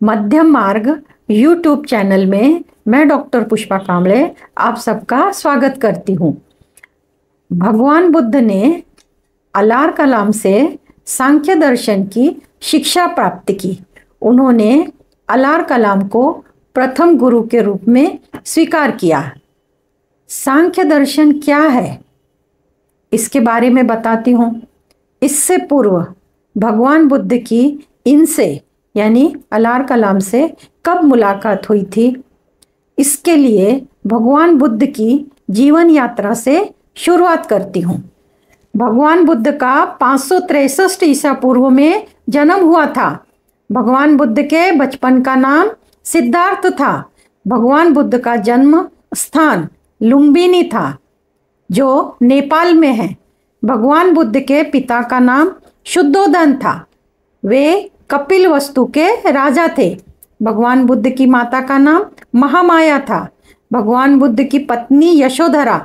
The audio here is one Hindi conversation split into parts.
मध्यम मार्ग यूट्यूब चैनल में मैं डॉक्टर पुष्पा कांबळे आप सबका स्वागत करती हूँ। भगवान बुद्ध ने अलार कलाम से सांख्य दर्शन की शिक्षा प्राप्त की। उन्होंने अलार कलाम को प्रथम गुरु के रूप में स्वीकार किया। सांख्य दर्शन क्या है इसके बारे में बताती हूँ। इससे पूर्व भगवान बुद्ध की इनसे यानी अलार कलाम से कब मुलाकात हुई थी, इसके लिए भगवान बुद्ध की जीवन यात्रा से शुरुआत करती हूँ। भगवान बुद्ध का 563 ईसा पूर्व में जन्म हुआ था। भगवान बुद्ध के बचपन का नाम सिद्धार्थ था। भगवान बुद्ध का जन्म स्थान लुम्बिनी था जो नेपाल में है। भगवान बुद्ध के पिता का नाम शुद्धोधन था। वे कपिलवस्तु के राजा थे। भगवान बुद्ध की माता का नाम महामाया था। भगवान बुद्ध की पत्नी यशोधरा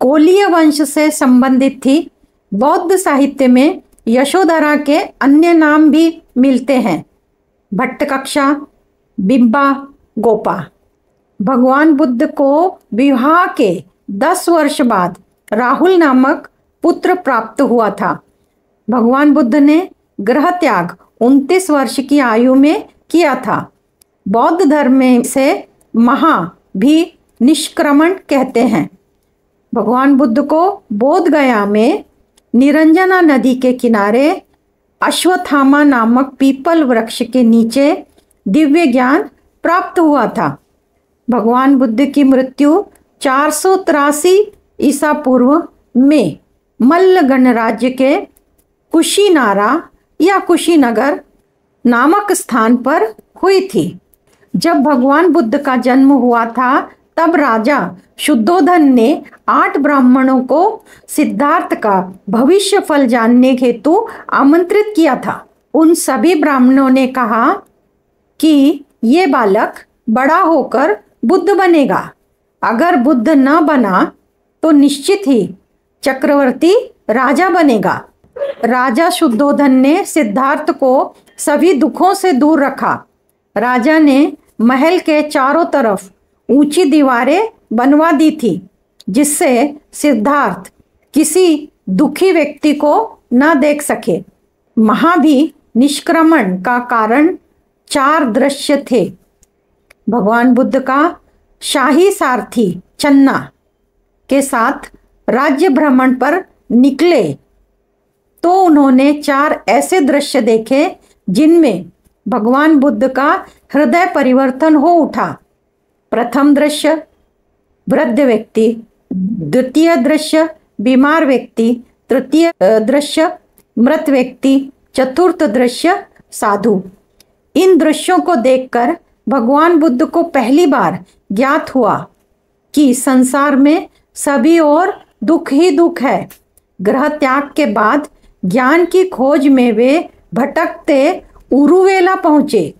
कोलीय वंश से संबंधित थी। बौद्ध साहित्य में यशोधरा के अन्य नाम भी मिलते हैं, भट्टकक्षा, बिंबा, गोपा। भगवान बुद्ध को विवाह के 10 वर्ष बाद राहुल नामक पुत्र प्राप्त हुआ था। भगवान बुद्ध ने गृह त्याग 29 वर्ष की आयु में किया था। बौद्ध धर्म में से महा भी निष्क्रमण कहते हैं। भगवान बुद्ध को बोध गया में निरंजना नदी के किनारे अश्वत्थामा नामक पीपल वृक्ष के नीचे दिव्य ज्ञान प्राप्त हुआ था। भगवान बुद्ध की मृत्यु 483 ईसा पूर्व में मल्ल गणराज्य के कुशीनारा या कुशीनगर नामक स्थान पर हुई थी। जब भगवान बुद्ध का जन्म हुआ था तब राजा शुद्धोधन ने 8 ब्राह्मणों को सिद्धार्थ का भविष्य फल जानने हेतु आमंत्रित किया था। उन सभी ब्राह्मणों ने कहा कि ये बालक बड़ा होकर बुद्ध बनेगा। अगर बुद्ध न बना तो निश्चित ही चक्रवर्ती राजा बनेगा। राजा शुद्धोधन ने सिद्धार्थ को सभी दुखों से दूर रखा। राजा ने महल के चारों तरफ ऊंची दीवारें बनवा दी थी जिससे सिद्धार्थ किसी दुखी व्यक्ति को न देख सके। महाभी निष्क्रमण का कारण 4 दृश्य थे। भगवान बुद्ध का शाही सारथी चन्ना के साथ राज्य भ्रमण पर निकले तो उन्होंने 4 ऐसे दृश्य देखे जिनमें भगवान बुद्ध का हृदय परिवर्तन हो उठा। प्रथम दृश्य वृद्ध व्यक्ति, द्वितीय दृश्य बीमार व्यक्ति, तृतीय दृश्य मृत व्यक्ति, चतुर्थ दृश्य साधु। इन दृश्यों को देखकर भगवान बुद्ध को पहली बार ज्ञात हुआ कि संसार में सभी ओर दुख ही दुख है। गृह त्याग के बाद ज्ञान की खोज में वे भटकते उरुवेला पहुँचे,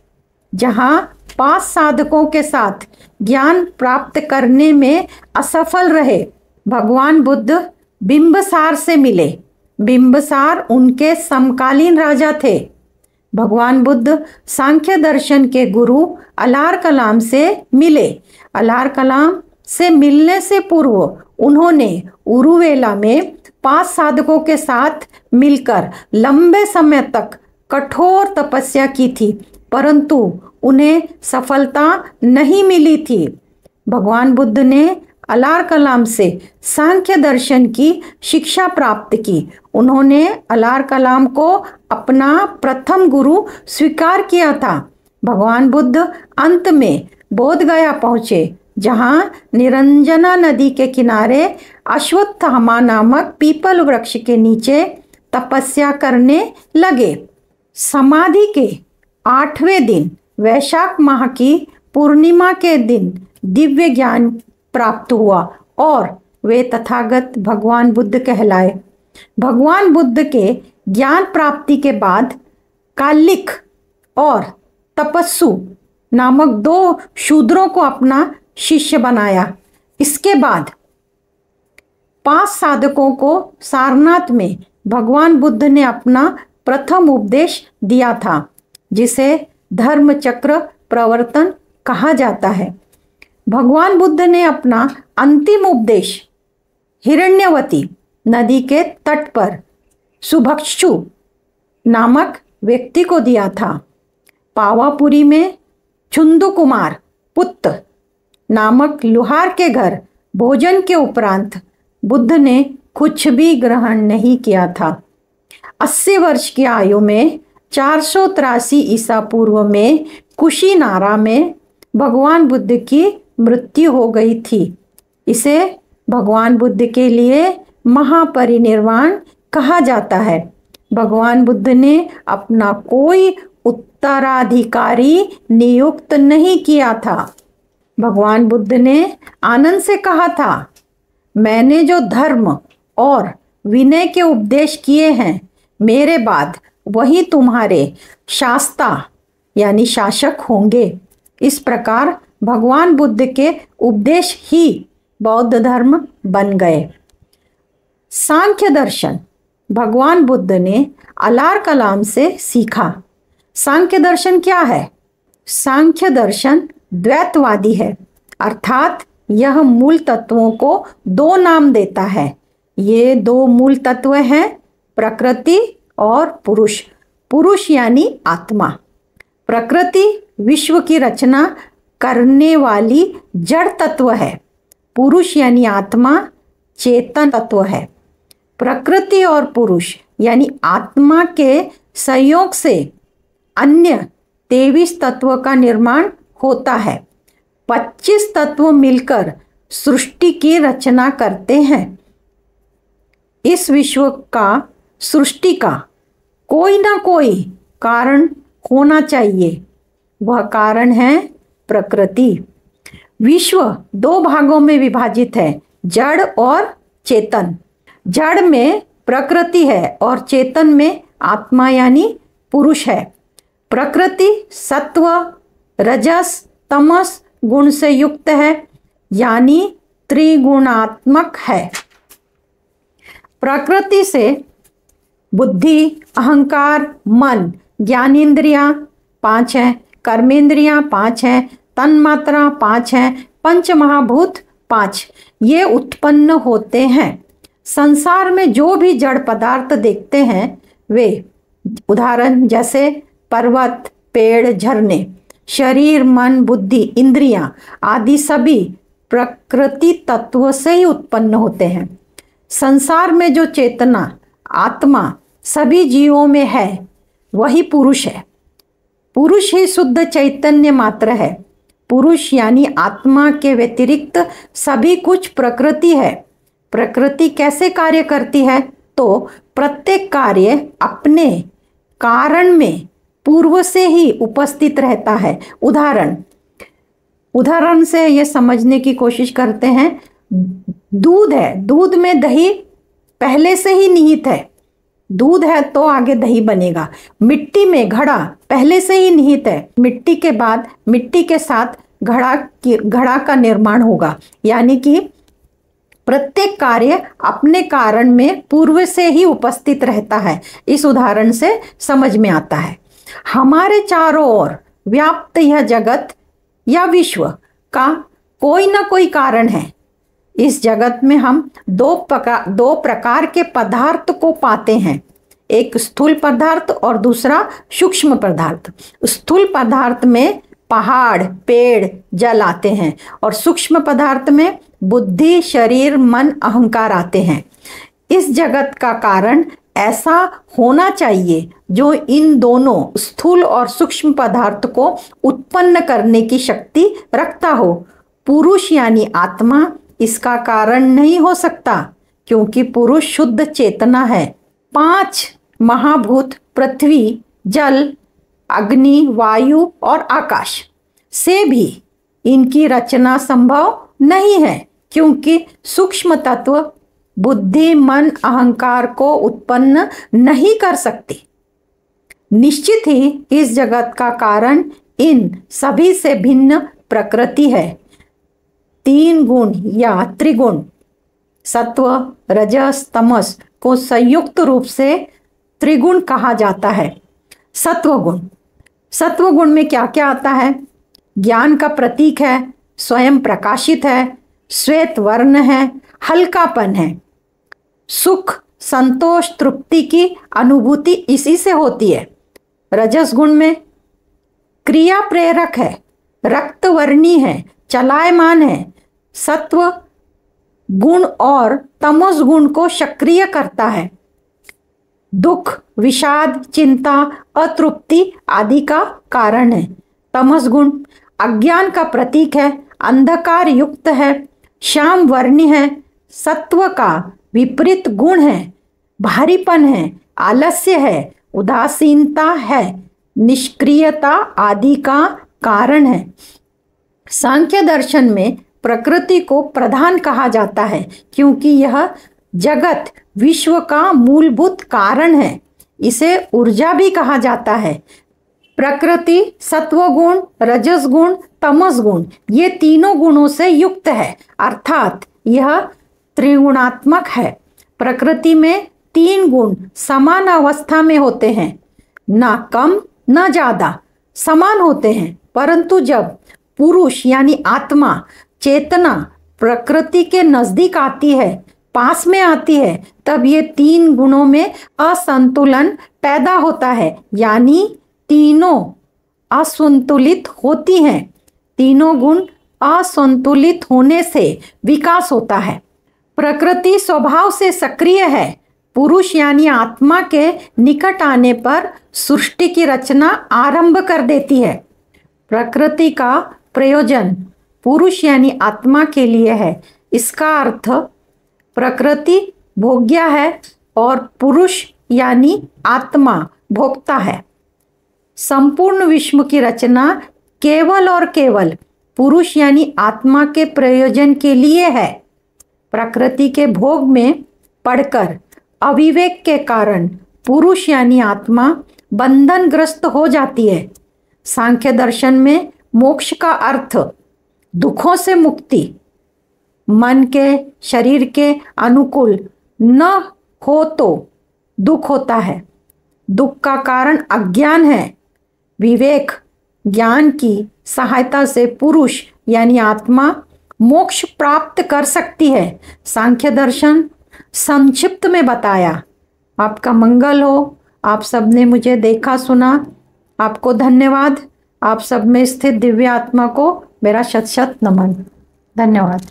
जहाँ 5 साधकों के साथ ज्ञान प्राप्त करने में असफल रहे। भगवान बुद्ध बिंबसार से मिले। बिंबसार उनके समकालीन राजा थे। भगवान बुद्ध सांख्य दर्शन के गुरु अलार कलाम से मिले। अलार कलाम से मिलने से पूर्व उन्होंने उरुवेला में 5 साधकों के साथ मिलकर लंबे समय तक कठोर तपस्या की थी, परंतु उन्हें सफलता नहीं मिली थी। भगवान बुद्ध ने अलार कलाम से सांख्य दर्शन की शिक्षा प्राप्त की। उन्होंने अलार कलाम को अपना प्रथम गुरु स्वीकार किया था। भगवान बुद्ध अंत में बोध गया पहुँचे, जहाँ निरंजना नदी के किनारे अश्वत्थामा नामक पीपल वृक्ष के नीचे तपस्या करने लगे। समाधि के 8वें दिन वैशाख माह की पूर्णिमा के दिन दिव्य ज्ञान प्राप्त हुआ और वे तथागत भगवान बुद्ध कहलाए। भगवान बुद्ध के ज्ञान प्राप्ति के बाद कालिक और तपस्सु नामक 2 शूद्रों को अपना शिष्य बनाया। इसके बाद 5 साधकों को सारनाथ में भगवान बुद्ध ने अपना प्रथम उपदेश दिया था, जिसे धर्म चक्र प्रवर्तन कहा जाता है। भगवान बुद्ध ने अपना अंतिम उपदेश हिरण्यवती नदी के तट पर सुभक्षु नामक व्यक्ति को दिया था। पावापुरी में चुंदु कुमार पुत्र नामक लुहार के घर भोजन के उपरांत बुद्ध ने कुछ भी ग्रहण नहीं किया था। 80 वर्ष की आयु में 483 ईसा पूर्व में कुशीनारा में भगवान बुद्ध की मृत्यु हो गई थी। इसे भगवान बुद्ध के लिए महापरिनिर्वाण कहा जाता है। भगवान बुद्ध ने अपना कोई उत्तराधिकारी नियुक्त नहीं किया था। भगवान बुद्ध ने आनंद से कहा था, मैंने जो धर्म और विनय के उपदेश किए हैं, मेरे बाद वही तुम्हारे शास्ता यानी शासक होंगे। इस प्रकार भगवान बुद्ध के उपदेश ही बौद्ध धर्म बन गए। सांख्य दर्शन भगवान बुद्ध ने अलार कलाम से सीखा। सांख्य दर्शन क्या है? सांख्य दर्शन द्वैतवादी है, अर्थात यह मूल तत्वों को दो नाम देता है। ये दो मूल तत्व हैं प्रकृति और पुरुष। पुरुष यानी आत्मा। प्रकृति विश्व की रचना करने वाली जड़ तत्व है। पुरुष यानी आत्मा चेतन तत्व है। प्रकृति और पुरुष यानी आत्मा के संयोग से अन्य 23 तत्व का निर्माण होता है। 25 तत्व मिलकर सृष्टि की रचना करते हैं। इस विश्व का सृष्टि का कोई ना कोई कारण होना चाहिए। वह कारण है प्रकृति। विश्व दो भागों में विभाजित है, जड़ और चेतन। जड़ में प्रकृति है और चेतन में आत्मा यानी पुरुष है। प्रकृति सत्व रजस तमस गुण से युक्त है यानी त्रिगुणात्मक है। प्रकृति से बुद्धि अहंकार मन ज्ञानेन्द्रियां 5 हैं, कर्मेंद्रियां 5 हैं, तन्मात्रा 5 हैं, पंच महाभूत 5 ये उत्पन्न होते हैं। संसार में जो भी जड़ पदार्थ देखते हैं वे उदाहरण जैसे पर्वत पेड़ झरने शरीर मन बुद्धि इंद्रियां आदि सभी प्रकृति तत्व से ही उत्पन्न होते हैं। संसार में जो चेतना आत्मा सभी जीवों में है वही पुरुष है। पुरुष ही शुद्ध चैतन्य मात्र है। पुरुष यानी आत्मा के व्यतिरिक्त सभी कुछ प्रकृति है। प्रकृति कैसे कार्य करती है? तो प्रत्येक कार्य अपने कारण में पूर्व से ही उपस्थित रहता है। उदाहरण से ये समझने की कोशिश करते हैं। दूध है, दूध में दही पहले से ही निहित है। दूध है तो आगे दही बनेगा। मिट्टी में घड़ा पहले से ही निहित है। मिट्टी के बाद मिट्टी के साथ घड़ा का निर्माण होगा। यानी कि प्रत्येक कार्य अपने कारण में पूर्व से ही उपस्थित रहता है। इस उदाहरण से समझ में आता है। हमारे चारों ओर व्याप्त यह जगत या विश्व का कोई ना कोई कारण है। इस जगत में हम दो प्रकार के पदार्थ को पाते हैं, एक स्थूल पदार्थ और दूसरा सूक्ष्म पदार्थ। स्थूल पदार्थ में पहाड़ पेड़ जल आते हैं और सूक्ष्म पदार्थ में बुद्धि शरीर मन अहंकार आते हैं। इस जगत का कारण ऐसा होना चाहिए जो इन दोनों स्थूल और सूक्ष्म पदार्थ को उत्पन्न करने की शक्ति रखता हो। पुरुष यानी आत्मा इसका कारण नहीं हो सकता क्योंकि पुरुष शुद्ध चेतना है। 5 महाभूत पृथ्वी जल अग्नि वायु और आकाश से भी इनकी रचना संभव नहीं है क्योंकि सूक्ष्म तत्व बुद्धि मन अहंकार को उत्पन्न नहीं कर सकती। निश्चित ही इस जगत का कारण इन सभी से भिन्न प्रकृति है। 3 गुण या त्रिगुण सत्व रजस तमस को संयुक्त रूप से त्रिगुण कहा जाता है। सत्व गुण सत्व गुण में क्या क्या आता है? ज्ञान का प्रतीक है, स्वयं प्रकाशित है, श्वेत वर्ण है, हल्कापन है, सुख संतोष तृप्ति की अनुभूति इसी से होती है। रजस गुण में क्रिया प्रेरक है, रक्तवर्णी है, चलायमान है। सत्व गुण और तमोस गुण को सक्रिय करता है, दुख विषाद चिंता अतृप्ति आदि का कारण है। तमस गुण अज्ञान का प्रतीक है, अंधकार युक्त है, श्याम वर्णी है, सत्व का विपरीत गुण है, भारीपन है, आलस्य है, उदासीनता है, निष्क्रियता आदि का कारण है। सांख्य दर्शन में प्रकृति को प्रधान कहा जाता है क्योंकि यह जगत विश्व का मूलभूत कारण है। इसे ऊर्जा भी कहा जाता है। प्रकृति सत्वगुण, रजस गुण, तमस गुण ये तीनों गुणों से युक्त है, अर्थात यह त्रिगुणात्मक है। प्रकृति में तीन गुण समान अवस्था में होते हैं, ना कम ना ज्यादा, समान होते हैं। परंतु जब पुरुष यानी आत्मा चेतना प्रकृति के नजदीक आती है, पास में आती है, तब ये तीन गुणों में असंतुलन पैदा होता है, यानी तीनों असंतुलित होती हैं। तीनों गुण असंतुलित होने से विकास होता है। प्रकृति स्वभाव से सक्रिय है, पुरुष यानी आत्मा के निकट आने पर सृष्टि की रचना आरंभ कर देती है। प्रकृति का प्रयोजन पुरुष यानी आत्मा के लिए है। इसका अर्थ प्रकृति भोग्य है और पुरुष यानी आत्मा भोक्ता है। संपूर्ण विश्व की रचना केवल और केवल पुरुष यानी आत्मा के प्रयोजन के लिए है। प्रकृति के भोग में पड़कर अविवेक के कारण पुरुष यानी आत्मा बंधनग्रस्त हो जाती है। सांख्य दर्शन में मोक्ष का अर्थ दुखों से मुक्ति, मन के शरीर के अनुकूल न हो तो दुख होता है। दुख का कारण अज्ञान है। विवेक ज्ञान की सहायता से पुरुष यानी आत्मा मोक्ष प्राप्त कर सकती है। सांख्य दर्शन संक्षिप्त में बताया। आपका मंगल हो। आप सबने मुझे देखा सुना, आपको धन्यवाद। आप सब में स्थित दिव्य आत्मा को मेरा शत शत नमन। धन्यवाद।